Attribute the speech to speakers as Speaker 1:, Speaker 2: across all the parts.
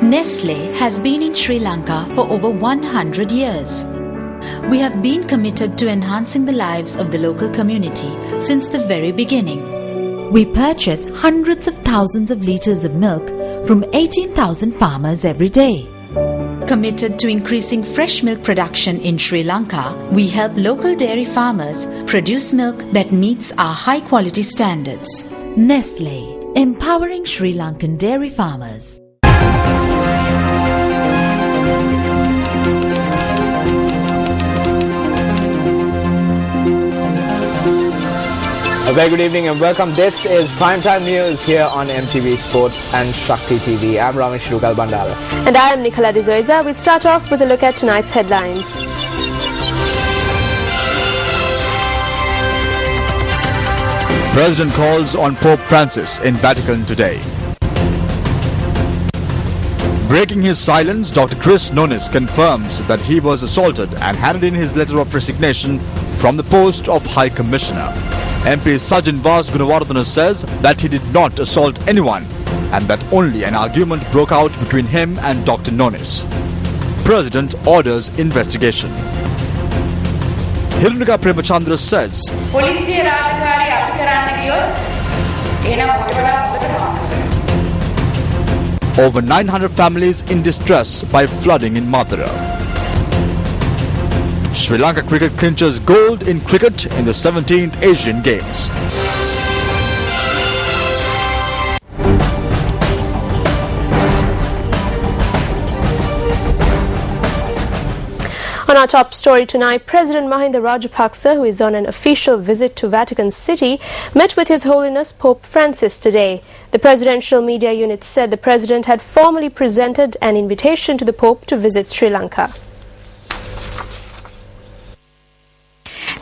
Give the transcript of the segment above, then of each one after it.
Speaker 1: Nestle has been in Sri Lanka for over 100 years. We have been committed to enhancing the lives of the local community since the very beginning. We purchase hundreds of thousands of litres of milk from 18,000 farmers every day. Committed to increasing fresh milk production in Sri Lanka, we help local dairy farmers produce milk that meets our high-quality standards. Nestle, empowering Sri Lankan dairy farmers.
Speaker 2: A very good evening and welcome. This is Primetime News here on MTV Sports and Shakti TV. I'm Ramesh Rugal Bandara.
Speaker 3: And I am Nicola De Zoiza. We start off with a look at tonight's headlines.
Speaker 4: President calls on Pope Francis in Vatican today. Breaking his silence, Dr. Chris Nonis confirms that he was assaulted and handed in his letter of resignation from the post of High Commissioner. MP Sajjan Vas Gunawardena says that he did not assault anyone and that only an argument broke out between him and Dr. Nonis. President orders investigation. Hirunika Premachandra says, over 900 families in distress by flooding in Mathura. Sri Lanka cricket clinches gold in cricket in the 17th Asian Games.
Speaker 3: On our top story tonight, President Mahinda Rajapaksa, who is on an official visit to Vatican City, met with His Holiness Pope Francis today. The presidential media unit said the president had formally presented an invitation to the Pope to visit Sri Lanka.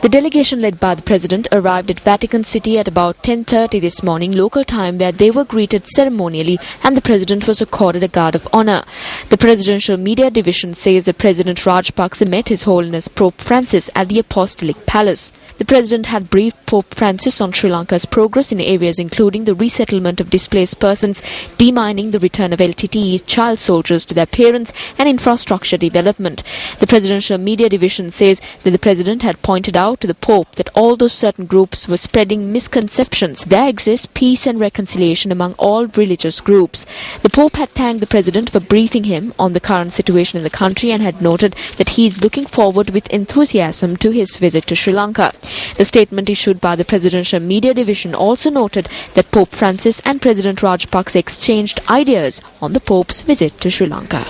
Speaker 5: The delegation led by the President arrived at Vatican City at about 10:30 this morning local time, where they were greeted ceremonially and the President was accorded a guard of honour. The Presidential Media Division says that President Rajapaksa met His Holiness Pope Francis at the Apostolic Palace. The President had briefed Pope Francis on Sri Lanka's progress in areas including the resettlement of displaced persons, demining the return of LTTE's child soldiers to their parents, and infrastructure development. The Presidential Media Division says that the President had pointed out to the Pope that although certain groups were spreading misconceptions, there exists peace and reconciliation among all religious groups. The Pope had thanked the President for briefing him on the current situation in the country and had noted that he is looking forward with enthusiasm to his visit to Sri Lanka. The statement issued by the Presidential Media Division also noted that Pope Francis and President Rajapaksa exchanged ideas on the Pope's visit to Sri Lanka.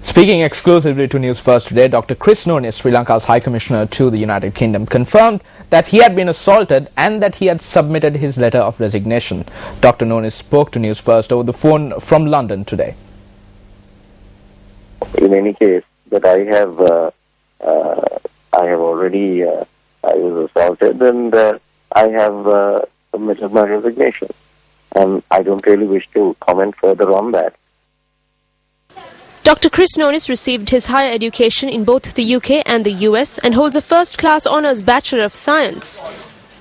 Speaker 2: Speaking exclusively to News First today, Dr. Chris Nonis, Sri Lanka's High Commissioner to the United Kingdom, confirmed that he had been assaulted and that he had submitted his letter of resignation. Dr. Nonis spoke to News First over the phone from London today.
Speaker 6: In any case, that I have already, I was assaulted and I have submitted my resignation. And I don't really wish to comment further on that.
Speaker 3: Dr. Chris Nonis received his higher education in both the UK and the US and holds a first-class honours Bachelor of Science.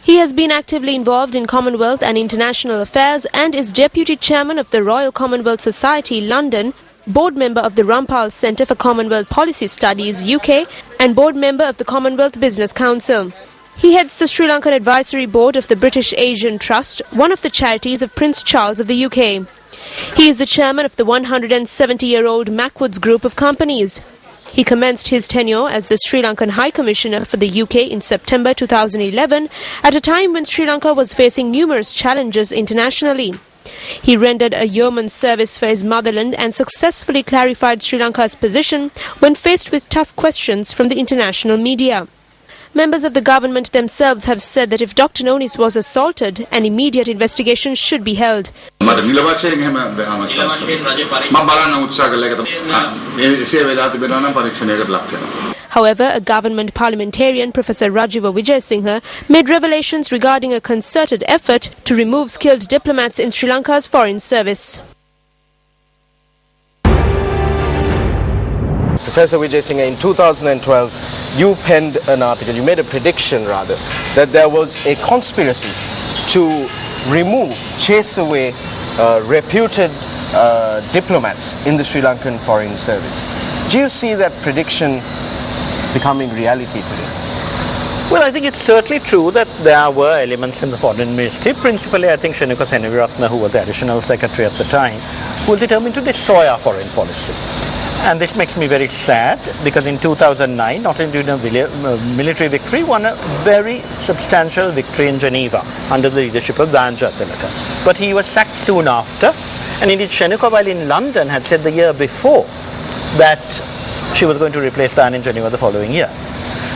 Speaker 3: He has been actively involved in Commonwealth and international affairs and is Deputy Chairman of the Royal Commonwealth Society, London, Board Member of the Rampal Centre for Commonwealth Policy Studies, UK, and Board Member of the Commonwealth Business Council. He heads the Sri Lankan Advisory Board of the British Asian Trust, one of the charities of Prince Charles of the UK. He is the chairman of the 170-year-old Macwoods Group of Companies. He commenced his tenure as the Sri Lankan High Commissioner for the UK in September 2011, at a time when Sri Lanka was facing numerous challenges internationally. He rendered a yeoman's service for his motherland and successfully clarified Sri Lanka's position when faced with tough questions from the international media. Members of the government themselves have said that if Dr. Nonis was assaulted, an immediate investigation should be held. However, a government parliamentarian, Professor Rajiva Vijayasinghe, made revelations regarding a concerted effort to remove skilled diplomats in Sri Lanka's foreign service.
Speaker 7: Professor Vijayasinghe, in 2012, you penned an article, you made a prediction rather, that there was a conspiracy to chase away reputed diplomats in the Sri Lankan Foreign Service. Do you see that prediction becoming reality today?
Speaker 8: Well, I think it's certainly true that there were elements in the foreign ministry, principally I think Shaniko Seneviratne, who was the additional secretary at the time, who was determined to destroy our foreign policy. And this makes me very sad, because in 2009, not only did a military victory, won a very substantial victory in Geneva under the leadership of Danja Tilaka. But he was sacked soon after, and indeed Shaniko, while in London, had said the year before that she was going to replace Diane in Geneva the following year.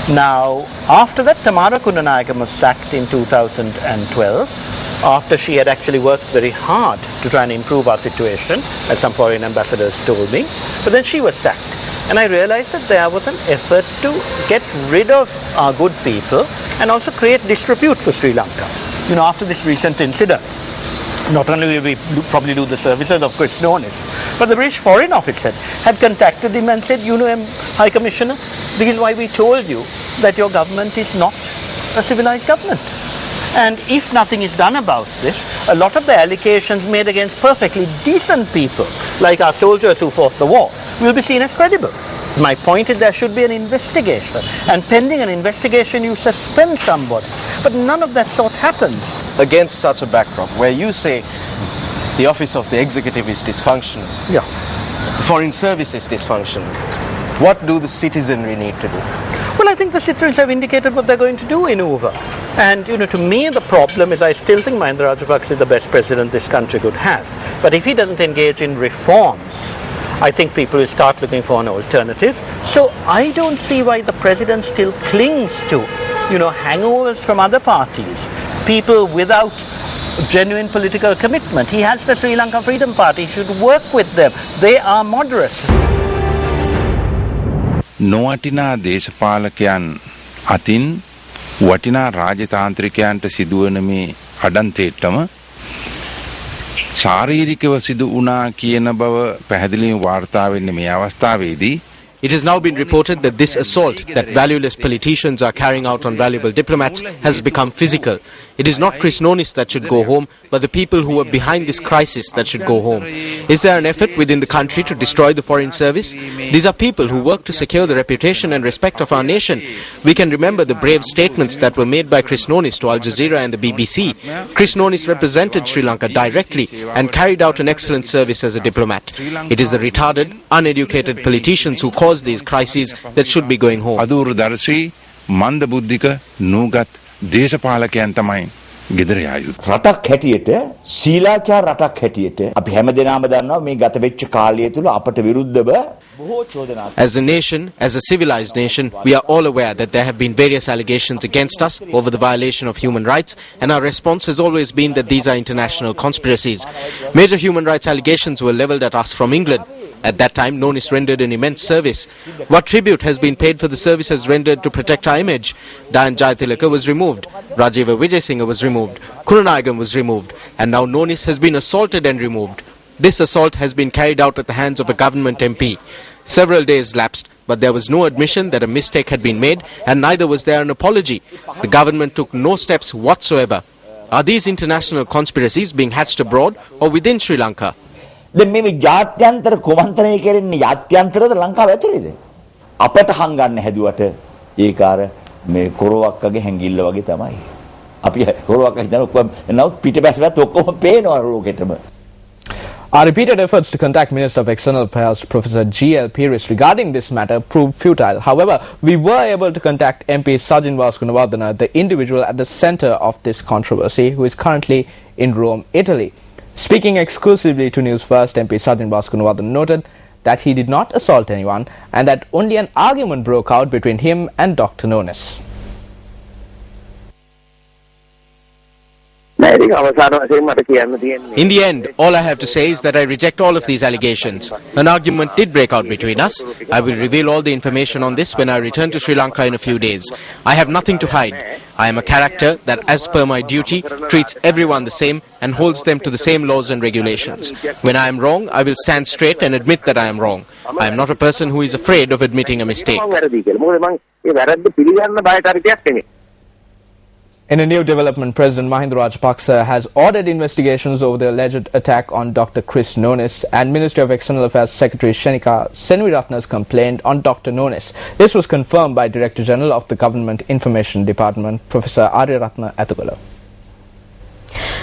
Speaker 8: Now, after that, Tamara Kundanayakam was sacked in 2012, after she had actually worked very hard to try and improve our situation, as some foreign ambassadors told me. But then she was sacked. And I realized that there was an effort to get rid of our good people and also create disrepute for Sri Lanka. You know, after this recent incident, not only will we probably lose the services of Chris Nonis, but the British Foreign Office had contacted him and said, you know, High Commissioner, this is why we told you that your government is not a civilized government. And if nothing is done about this, a lot of the allegations made against perfectly decent people, like our soldiers who fought the war, will be seen as credible. My point is there should be an investigation, and pending an investigation you suspend somebody. But none of that sort happens.
Speaker 7: Against such a backdrop, where you say the office of the executive is dysfunctional,
Speaker 8: Yeah.
Speaker 7: the foreign service is dysfunctional, what do the citizenry need to do?
Speaker 8: Well, I think the citizens have indicated what they're going to do in Uva. And, you know, to me the problem is I still think Mahinda Rajapaksa is the best president this country could have. But if he doesn't engage in reforms, I think people will start looking for an alternative. So I don't see why the president still clings to, you know, hangovers from other parties, people without genuine political commitment. He has the Sri Lanka Freedom Party. He should work with them. They are moderate.
Speaker 9: නොවටිනා දේශපාලකයන් අතින් වටිනා රාජතාන්ත්‍රිකයන්ට සිදුවන මේ අඩන්තේට්ටම ශාරීරිකව සිදු වුණා කියන බව පැහැදිලිව වාර්තා වෙන්නේ මේ අවස්ථාවේදී.
Speaker 7: It has now been reported that this assault that valueless politicians are carrying out on valuable diplomats has become physical. It is not Chris Nonis that should go home, but the people who are behind this crisis that should go home. Is there an effort within the country to destroy the foreign service? These are people who work to secure the reputation and respect of our nation. We can remember the brave statements that were made by Chris Nonis to Al Jazeera and the BBC. Chris Nonis represented Sri Lanka directly and carried out an excellent service as a diplomat. It is the retarded, uneducated politicians who cause these crises that should be going home.
Speaker 9: අදූරු දර්ශී මන්ද බුද්ධික නූගත් දේශපාලකයන් තමයි ගෙදර යා යුතු.
Speaker 10: රටක් හැටියට සීලාචාර රටක් හැටියට අපි හැමදෙනාම දන්නවා මේ ගත වෙච්ච කාලය තුල අපට විරුද්ධව බොහෝ චෝදනා.
Speaker 7: As a nation, as a civilized nation, we are all aware that there have been various allegations against us over the violation of human rights, and our response has always been that these are international conspiracies. Major human rights allegations were levelled at us from England. At that time, Nonis rendered an immense service. What tribute has been paid for the services rendered to protect our image? Diane Jayatilaka was removed. Rajiva Vijayasinghe was removed. Kundanayakam was removed. And now Nonis has been assaulted and removed. This assault has been carried out at the hands of a government MP. Several days lapsed, but there was no admission that a mistake had been made, and neither was there an apology. The government took no steps whatsoever. Are these international conspiracies being hatched abroad or within Sri Lanka?
Speaker 10: දැන් මේ ජාත්‍යන්තර කුමන්ත්‍රණය කෙරෙන්නේ ජාත්‍යන්තරද ලංකාව ඇතුළේද? අපට හංගන්න හැදුවට ඒක අර මේ කොරවක්කගේ හැංගිල්ල වගේ තමයි. අපි කොරවක්ක හිතන ඔක්කොම නවත් පිටපැසවත් ඔක්කොම පේනවා ලෝකෙටම.
Speaker 2: Our repeated efforts to contact Minister of External Affairs Professor G.L. Peiris regarding this matter proved futile. However, we were able to contact MP Sajin Gunawardena, the individual at the center of this controversy, who is currently in Rome, Italy. Speaking exclusively to News First, MP Sajin Gunawardena noted that he did not assault anyone and that only an argument broke out between him and Dr. Nonis.
Speaker 7: In the end, all I have to say is that I reject all of these allegations. An argument did break out between us. I will reveal all the information on this when I return to Sri Lanka in a few days. I have nothing to hide. I am a character that, as per my duty, treats everyone the same and holds them to the same laws and regulations. When I am wrong, I will stand straight and admit that I am wrong. I am not a person who is afraid of admitting a mistake.
Speaker 2: In a new development, President Mahinda Rajapaksa has ordered investigations over the alleged attack on Dr. Chris Nonis, and Ministry of External Affairs Secretary Shenika Senwiratne's complaint on Dr. Nonis. This was confirmed by Director General of the Government Information Department, Professor Aryaratna Athugala.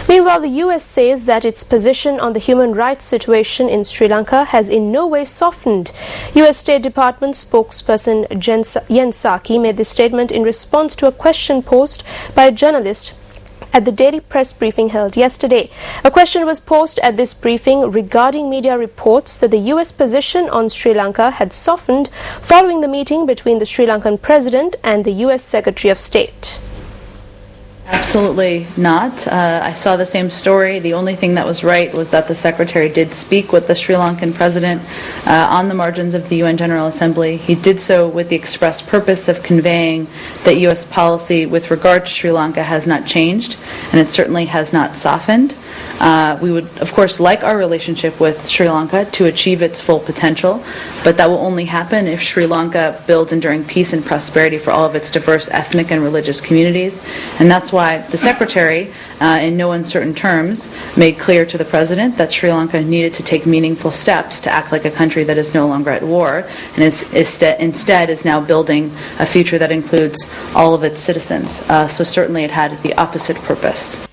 Speaker 3: Meanwhile, the US says that its position on the human rights situation in Sri Lanka has in no way softened. US State Department spokesperson Jen Psaki made this statement in response to a question posed by a journalist at the daily press briefing held yesterday. A question was posed at this briefing regarding media reports that the US position on Sri Lanka had softened following the meeting between the Sri Lankan President and the US Secretary of State.
Speaker 11: Absolutely not. I saw the same story. The only thing that was right was that the Secretary did speak with the Sri Lankan President on the margins of the UN General Assembly. He did so with the express purpose of conveying that U.S. policy with regard to Sri Lanka has not changed, and it certainly has not softened. We would, of course, like our relationship with Sri Lanka to achieve its full potential, but that will only happen if Sri Lanka builds enduring peace and prosperity for all of its diverse ethnic and religious communities. And that's why the Secretary, in no uncertain terms, made clear to the President that Sri Lanka needed to take meaningful steps to act like a country that is no longer at war, and instead is now building a future that includes all of its citizens. So certainly it had the opposite purpose.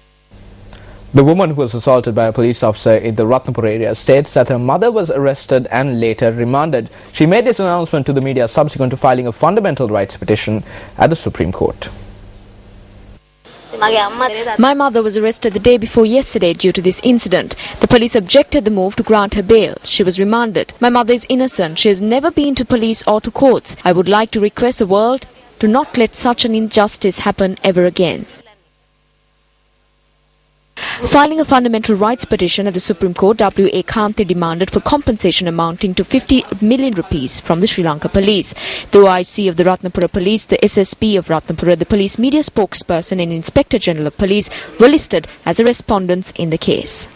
Speaker 2: The woman who was assaulted by a police officer in the Ratnapur area states that her mother was arrested and later remanded. She made this announcement to the media subsequent to filing a fundamental rights petition at the Supreme Court.
Speaker 5: My mother was arrested the day before yesterday due to this incident. The police objected the move to grant her bail. She was remanded. My mother is innocent. She has never been to police or to courts. I would like to request the world to not let such an injustice happen ever again. Filing a fundamental rights petition at the Supreme Court, W.A. Kanti demanded for compensation amounting to 50 million rupees from the Sri Lanka police. The OIC of the Ratnapura Police, the SSP of Ratnapura, the police media spokesperson and Inspector General of Police were listed as the respondents in the case.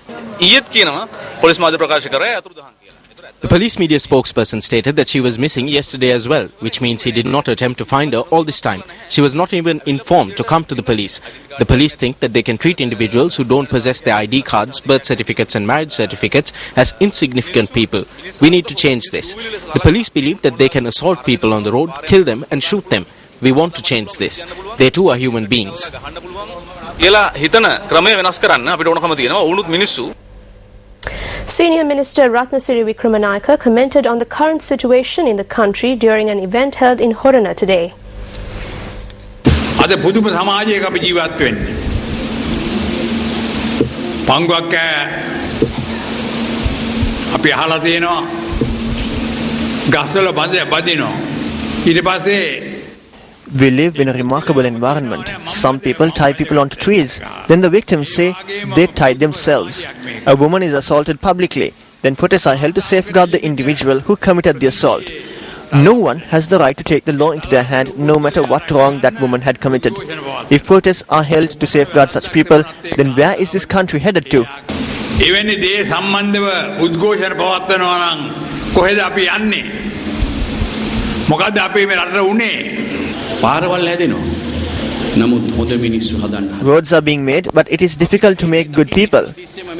Speaker 7: The police media spokesperson stated that she was missing yesterday as well, which means he did not attempt to find her all this time. She was not even informed to come to the police. The police think that they can treat individuals who don't possess their ID cards, birth certificates and marriage certificates as insignificant people. We need to change this. The police believe that they can assault people on the road, kill them and shoot them. We want to change this. They too are human beings.
Speaker 3: Senior Minister Ratnasiri Wickramanayake commented on the current situation in the country during an event held in Horana today.
Speaker 12: We live in a remarkable environment. Some people tie people onto trees. Then the victims say they tied themselves. A woman is assaulted publicly. Then protests are held to safeguard the individual who committed the assault. No one has the right to take the law into their hand, no matter what wrong that woman had committed. If protests are held to safeguard such people, then where is this country headed to? Roads are being made, but it is difficult to make good people.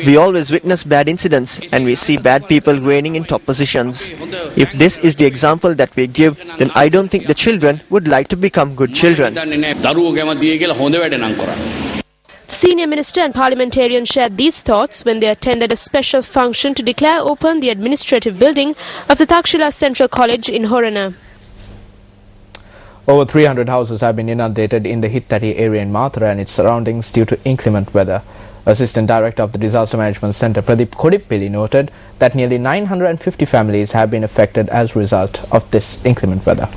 Speaker 12: We always witness bad incidents, and we see bad people reigning in top positions. If this is the example that we give, then I don't think the children would like to become good children.
Speaker 3: Senior Minister and parliamentarian shared these thoughts when they attended a special function to declare open the administrative building of the Takshila Central College in Horana.
Speaker 2: Over 300 houses have been inundated in the Hittari area in Mathura and its surroundings due to inclement weather. Assistant Director of the Disaster Management Centre, Pradeep Kodippilli, noted that nearly 950 families have been affected as a result of this inclement weather.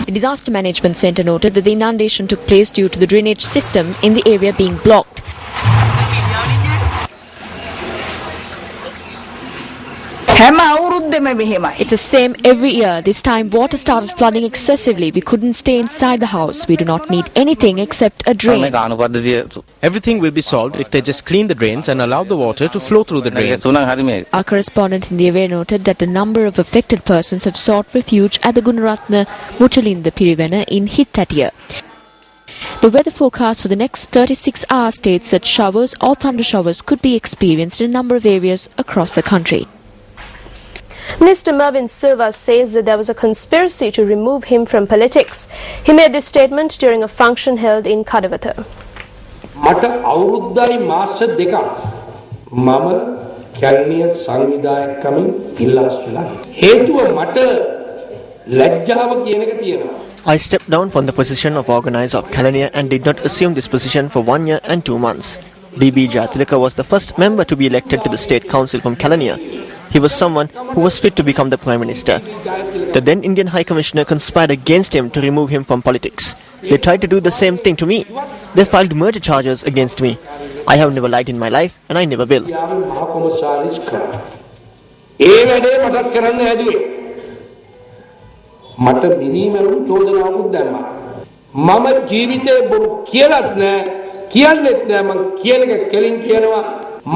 Speaker 5: The Disaster Management Centre noted that the inundation took place due to the drainage system in the area being blocked. It's the same every year. This time water started flooding excessively. We couldn't stay inside the house. We do not need anything except a drain.
Speaker 7: Everything will be solved if they just clean the drains and allow the water to flow through the drains.
Speaker 5: Our correspondent in the area noted that a number of affected persons have sought refuge at the Gunaratna Mutalinda Pirivena in Hittatiya. The weather forecast for the next 36 hours states that showers or thunder showers could be experienced in a number of areas across the country.
Speaker 3: Minister Mervyn Silva says that there was a conspiracy to remove him from politics. He made this statement during a function held in Kadawatha.
Speaker 13: මට අවුරුද්දයි මාස දෙකක් මම කැලණිය සංවිධායකකමින් ඉල්ලාස් වෙලා හේතුව මට ලැජ්ජාව කියන එක තියෙනවා.
Speaker 12: I stepped down from the position of organizer of Kalaniya and did not assume this position for 1 year and 2 months. D.B. Jatilaka was the first member to be elected to the State Council from Kalaniya. He was someone who was fit to become the Prime Minister. The then Indian High Commissioner conspired against him to remove him from politics. They tried to do the same thing to me. They filed murder charges against me. I have never lied in my life and I never will.
Speaker 13: මට මිනිමරුන් චෝදනාවක් දැම්මා. මම ජීවිතේ බොරු කියලාත් නෑ කියන්නෙත් නෑ මං කියන එක කෙලින් කියනවා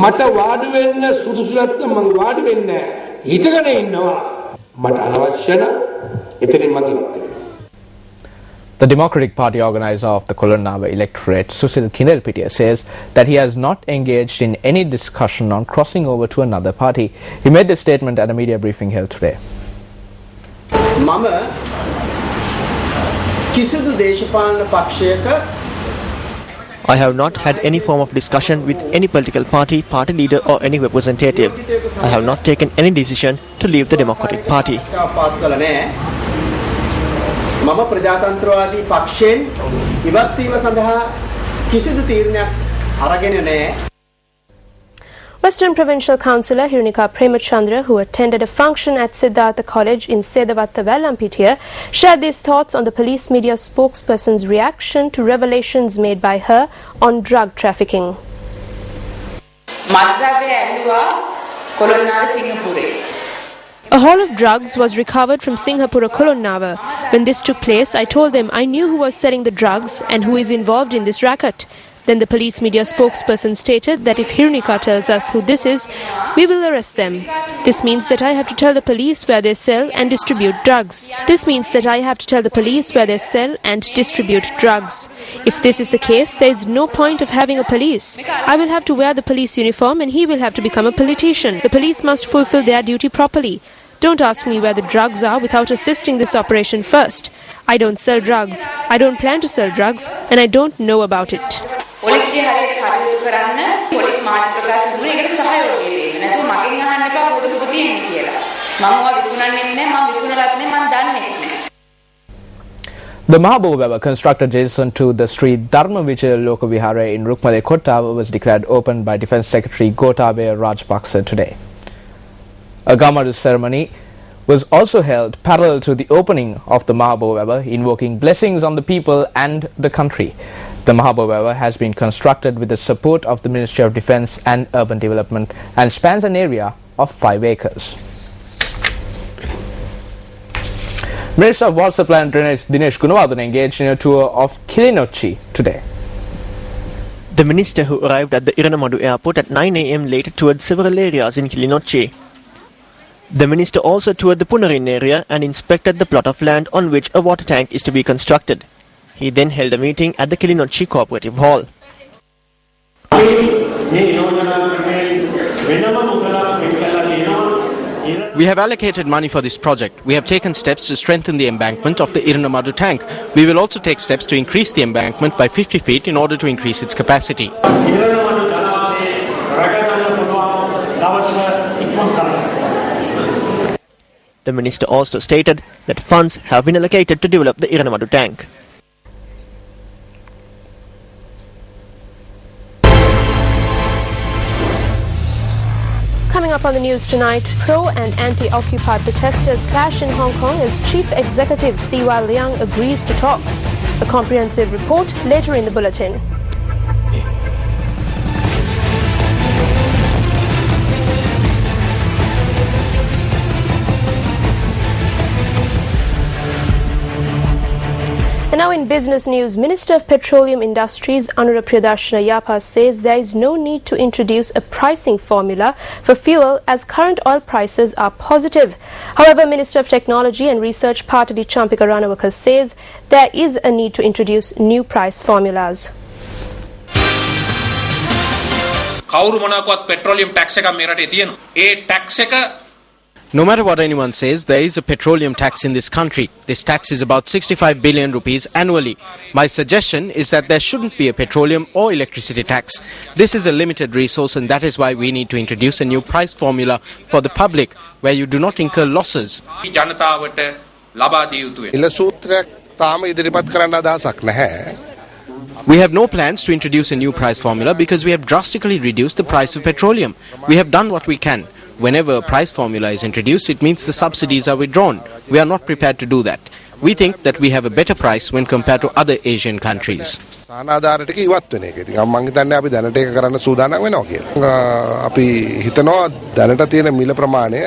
Speaker 13: මට වාඩි වෙන්න සුදුසු නැත්නම් මං වාඩි වෙන්නේ නෑ හිටගෙන ඉන්නවා මට අනවශ්‍ය නම් එතනින් මං ඉවත් වෙනවා.
Speaker 2: The Democratic Party organizer of the Kolonnawa electorate, Susil Kinelpitiya, says that he has not engaged in any discussion on crossing over to another party. He made this statement at a media briefing held today.
Speaker 14: මම කිසිදු දේශපාලන පක්ෂයක
Speaker 12: I have not had any form of discussion with any political party, party leader or any representative. I have not taken any decision to leave the Democratic Party.
Speaker 14: මම ප්‍රජාතන්ත්‍රවාදී පක්ෂයෙන් ඉවත් වීම සඳහා කිසිදු තීරණයක් අරගෙන නැහැ.
Speaker 3: Western Provincial Councillor Hirunika Premachandra, who attended a function at Siddhartha College in Sedawatta Vellampitiya, shared these thoughts on the police media spokesperson's reaction to revelations made by her on drug trafficking. A haul of drugs was recovered from Singhapura Kolonnawa. When this took place, I told them I knew who was selling the drugs and who is involved in this racket. Then the police media spokesperson stated that if Hirunika tells us who this is, we will arrest them. This means that I have to tell the police where they sell and distribute drugs. If this is the case, there is no point of having a police. I will have to wear the police uniform and he will have to become a politician. The police must fulfill their duty properly. Don't ask me where the drugs are without assisting this operation first. I don't sell drugs. I don't plan to sell drugs and I don't know about it.
Speaker 15: පොලිසිය හරියට කටයුතු කරන්න police මාධ්‍ය ප්‍රකාශ දුන්නේ ඒකට සහයෝගය දෙන්න. නැතුව මගෙන් අහන්න එපා කොහොමද දුක තියෙන්නේ කියලා. මම ඔයා විකුණන්නෙත් නැහැ මම විකුණලත් නැහැ මම දන්නෙත් නැහැ.
Speaker 2: The Mahabubha Weber, constructed adjacent to the Sri Dharma Vijaya Loka Vihara in Rukmale Kotta, was declared open by Defence Secretary Gotabaya Rajapaksa today. A Gamadu ceremony was also held parallel to the opening of the Mahabubha Weber, invoking blessings on the people and the country. The Mahabubha Weber has been constructed with the support of the Ministry of Defence and Urban Development and spans an area of 5 acres. Minister of Water Supply and Drainage Dinesh Gunawardena engaged in a tour of Kilinochchi today.
Speaker 12: The minister, who arrived at the Iranamadu airport at 9 a.m. later toured several areas in Kilinochchi. The minister also toured the Punarin area and inspected the plot of land on which a water tank is to be constructed. He then held a meeting at the Kilinochchi Cooperative Hall.
Speaker 7: We have allocated money for this project. We have taken steps to strengthen the embankment of the Iranamadu tank. We will also take steps to increase the embankment by 50 feet in order to increase its capacity.
Speaker 12: The minister also stated that funds have been allocated to develop the Iranamadu tank.
Speaker 3: Coming up on the news tonight, pro and anti-Occupy protesters clash in Hong Kong as Chief Executive C.Y. Leung agrees to talks. A comprehensive report later in the bulletin. in business news, Minister of Petroleum Industries Anura Priyadarshana Yapa says there is no need to introduce a pricing formula for fuel as current oil prices are positive. However, Minister of Technology and Research Partali Champika Ranawaka says there is a need to introduce new price formulas.
Speaker 16: කවුරු මොනවාක්වත් petroleum tax එකක් මේ රටේ තියෙනවා. ඒ tax එක
Speaker 7: No matter what anyone says, there is a petroleum tax in this country. This tax is about 65 billion rupees annually. My suggestion is that there shouldn't be a petroleum or electricity tax. This is a limited resource, and that is why we need to introduce a new price formula for the public where you do not incur losses.
Speaker 16: ජනතාවට ලබා දිය යුතුයි.
Speaker 17: ඉල සූත්‍රයක් තාම ඉදිරිපත් කරන්න අදහසක් නැහැ.
Speaker 7: We have no plans to introduce a new price formula because we have drastically reduced the price of petroleum. We have done what we can. Whenever a price formula is introduced, it means the subsidies are withdrawn. We are not prepared to do that. We think that we have a better price when compared to other Asian countries.
Speaker 17: සානාධාර ටික ඉවත් වෙන එක. ඉතින් මම හිතන්නේ අපි දැනට ඒක කරන්න සූදානම් වෙනවා කියලා. අපි හිතනවා දැනට තියෙන මිල ප්‍රමාණය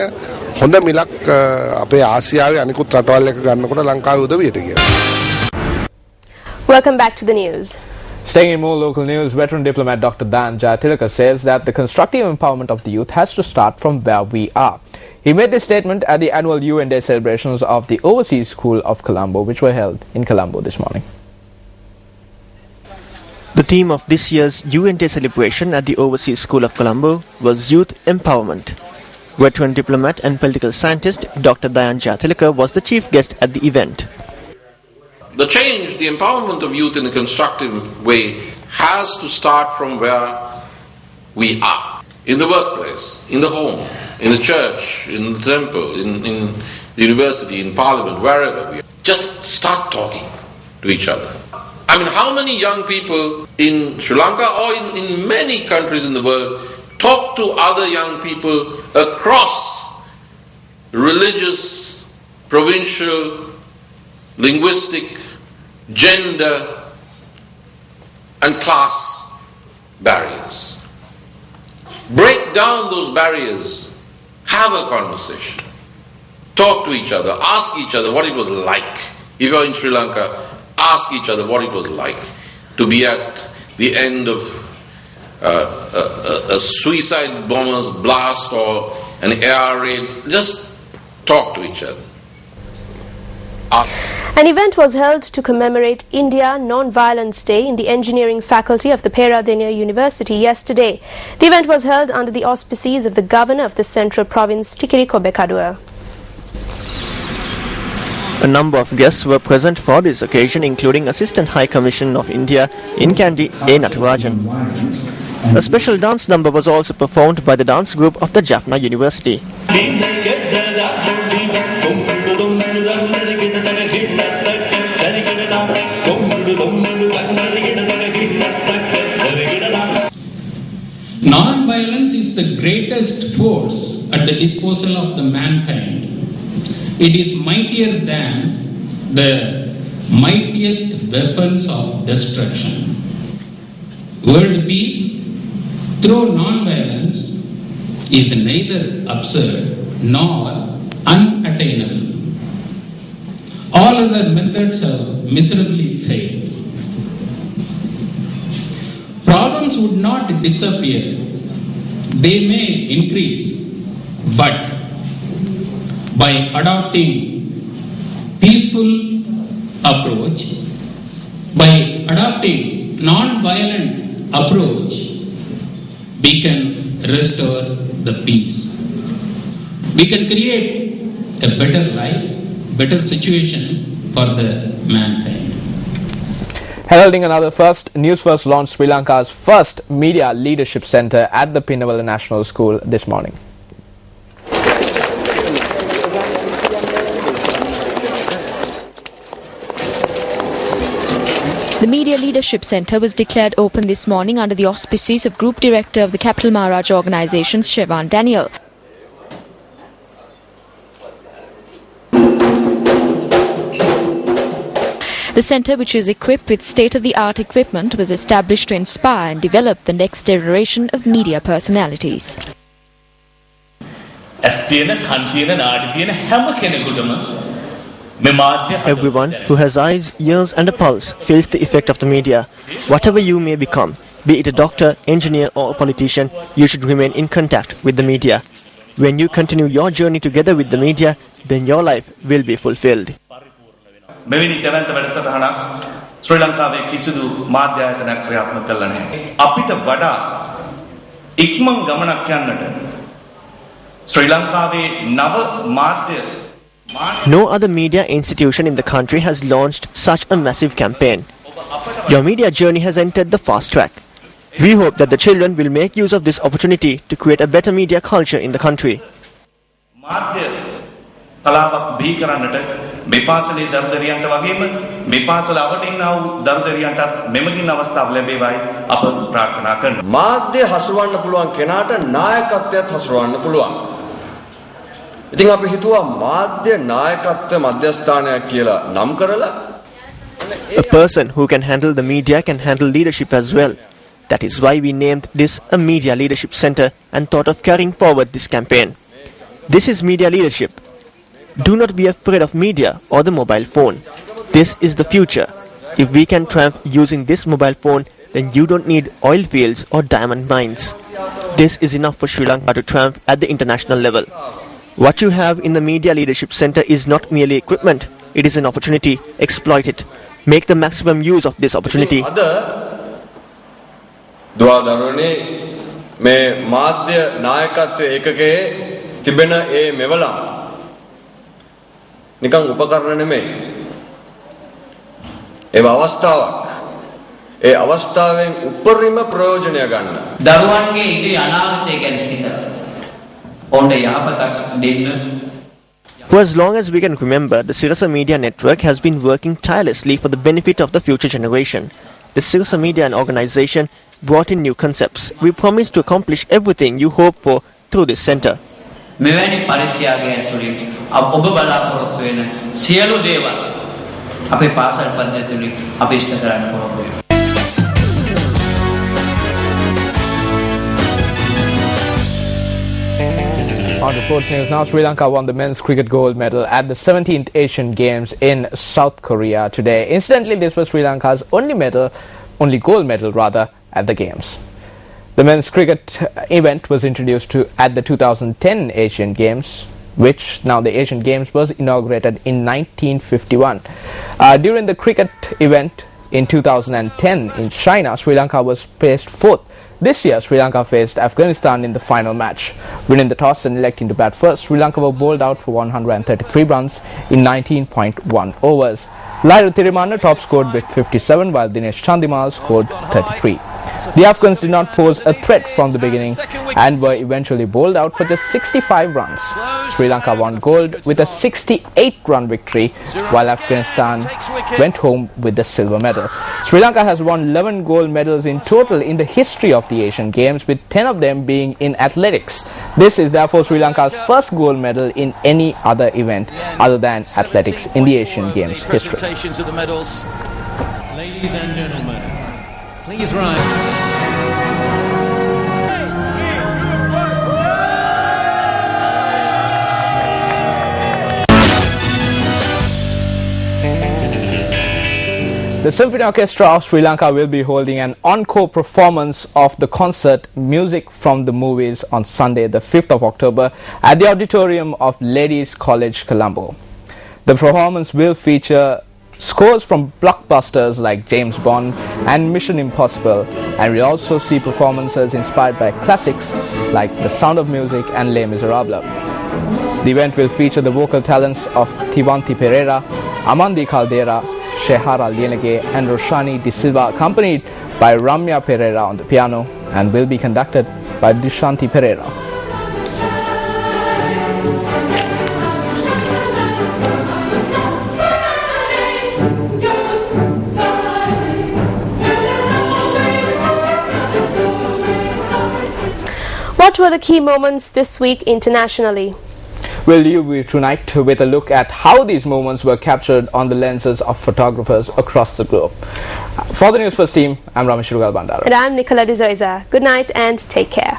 Speaker 17: හොඳ මිලක් අපේ ආසියාවේ අනිකුත් රටවල් එක ගන්නකොට ලංකාවේ උදවියට කියලා.
Speaker 3: Welcome back to the news.
Speaker 2: Staying in more local news, veteran diplomat Dr. Dan Jayathilaka says that the constructive empowerment of the youth has to start from where we are. He made this statement at the annual UN Day celebrations of the Overseas School of Colombo, which were held in Colombo this morning.
Speaker 12: The theme of this year's UN Day celebration at the Overseas School of Colombo was Youth Empowerment. Veteran diplomat and political scientist Dr. Dan Jayathilaka was the chief guest at the event.
Speaker 18: The change, the empowerment of youth in a constructive way has to start from where we are. In the workplace, in the home, in the church, in the temple, in the university, in parliament, wherever we are. Just start talking to each other. I mean, how many young people in Sri Lanka or in many countries in the world talk to other young people across religious, provincial, linguistic, gender and class barriers. Break down those barriers, have a conversation, talk to each other, ask each other what it was like. If you're in Sri Lanka, ask each other what it was like to be at the end of a suicide bomber's blast or an air raid. Just talk to each other.
Speaker 3: An event was held to commemorate India Non-Violence Day in the engineering faculty of the Peradeniya University yesterday. The event was held under the auspices of the governor of the central province, Tikiri Kobekadua.
Speaker 12: A number of guests were present for this occasion, including Assistant High Commissioner of India in Kandy, A. Natarajan. A special dance number was also performed by the dance group of the Jaffna University.
Speaker 19: Non-violence is the greatest force at the disposal of the mankind. It is mightier than the mightiest weapons of destruction. World peace through non-violence is neither absurd nor unattainable. All other methods have miserably failed. Problems would not disappear. They may increase, but by adopting peaceful approach, by adopting non-violent approach, we can restore the peace. We can create a better life, better situation for the mankind.
Speaker 2: Heralding another first, Newsfirst launched Sri Lanka's first media leadership centre at the Pinnawala National School this morning.
Speaker 5: The Media Leadership Centre was declared open this morning under the auspices of Group Director of the Capital Maharaj Organisations, Shevan Daniel. The centre, which is equipped with state-of-the-art equipment, was established to inspire and develop the next generation of media personalities.
Speaker 12: Everyone who has eyes, ears and a pulse feels the effect of the media. Whatever you may become, be it a doctor, engineer or a politician, you should remain in contact with the media. When you continue your journey together with the media, then your life will be fulfilled.
Speaker 20: ශ්‍රී ලංකාවේ කිසිදු මාධ්‍ය ආයතනයක් ක්‍රියාත්මක කළා නැහැ. අපිට වඩා ඉක්මන් ගමනක් යන්නට ශ්‍රී ලංකාවේ නව මාධ්‍ය
Speaker 12: No other media institution in the country has launched such a massive campaign. Your media journey has entered the fast track. We hope that the children will make use of this opportunity to create a better media culture in the country.
Speaker 20: මාධ්‍ය කලාවක් බිහි කරන්නට මේ පාසලේ දරුදරියන්ට වගේම මේ පාසල අවට ඉන්නා වූ දරුදරියන්ටත් මෙමගින් අවස්ථාව ලැබේවායි අප ප්‍රාර්ථනා කරනවා.
Speaker 21: මාධ්‍ය හසුරවන්න පුළුවන් කෙනාට නායකත්වයක් හසුරවන්න පුළුවන්. ඉතින් අපි හිතුවා මාධ්‍ය නායකත්ව මධ්‍යස්ථානයක් කියලා නම් කරලා
Speaker 12: A person who can handle the media can handle leadership as well. That is why we named this a Media Leadership Center and thought of carrying forward this campaign. This is media leadership. Do not be afraid of media or the mobile phone. This is the future. If we can triumph using this mobile phone, then you don't need oil fields or diamond mines. This is enough for Sri Lanka to triumph at the international level. What you have in the Media Leadership Center is not merely equipment. It is an opportunity. Exploit it. Make the maximum use of this opportunity.
Speaker 21: දුවදරුවනේ මේ මාධ්‍ය නායකත්ව ඒකකයේ තිබෙන ඒ මෙවලම් නිකන් උපකරණ නෙමෙයි. ඒ අවස්ථාවක්. ඒ අවස්ථාවෙන් උපරිම ප්‍රයෝජනය ගන්න.
Speaker 22: දරුවන්ගේ ඉදිරි අනාගතය ගැන හිතලා ඔවුන්ට යහපතක් දෙන්න.
Speaker 12: For as long as we can remember, the Sirasa Media Network has been working tirelessly for the benefit of the future generation. The Sirasa Media organization brought in new concepts. We promise to accomplish everything you hope for through this center.
Speaker 22: මෙවැනි පරිත්‍යාගයන් තුළින් ඔබ බලාපොරොත්තු වෙන සියලු දේවල් අපේ පාසල් පද්ධතිය තුළින් අපි ඉෂ්ට කරන්න පුළුවන්.
Speaker 2: On to sports news now. Sri Lanka won the men's cricket gold medal at the 17th Asian Games in South Korea today. Incidentally, this was Sri Lanka's only gold medal at the Games. The men's cricket event was introduced at the 2010 Asian Games, which now the Asian Games was inaugurated in 1951. During the cricket event in 2010 in China, Sri Lanka was placed fourth. This year, Sri Lanka faced Afghanistan in the final match. Winning the toss and electing to bat first, Sri Lanka were bowled out for 133 runs in 19.1 overs. Lairu Thirimanne top scored with 57 while Dinesh Chandimal scored 33. The Afghans did not pose a threat from the beginning and were eventually bowled out for just 65 runs. Sri Lanka won gold with a 68-run victory while Afghanistan went home with the silver medal. Sri Lanka has won 11 gold medals in total in the history of the Asian Games, with 10 of them being in athletics. This is therefore Sri Lanka's first gold medal in any other event other than athletics in the Asian Games history.
Speaker 23: Of the medals. Ladies and gentlemen, please rise.
Speaker 2: The Symphony Orchestra of Sri Lanka will be holding an encore performance of the concert Music from the Movies on Sunday, the 5th of October at the auditorium of Ladies College, Colombo. The performance will feature scores from blockbusters like James Bond and Mission Impossible, and we'll also see performances inspired by classics like The Sound of Music and Les Miserables. The event will feature the vocal talents of Tivanti Pereira, Amandi Caldera, Shehara Lienege and Roshani De Silva, accompanied by Ramya Pereira on the piano, and will be conducted by Dushanti Pereira.
Speaker 3: What were the key moments this week internationally?
Speaker 2: We'll leave you tonight with a look at how these moments were captured on the lenses of photographers across the globe. For the Newsfirst team, I'm Ramesh Rugal Bandara.
Speaker 3: And I'm Nicola D'Souza. Good night and take care.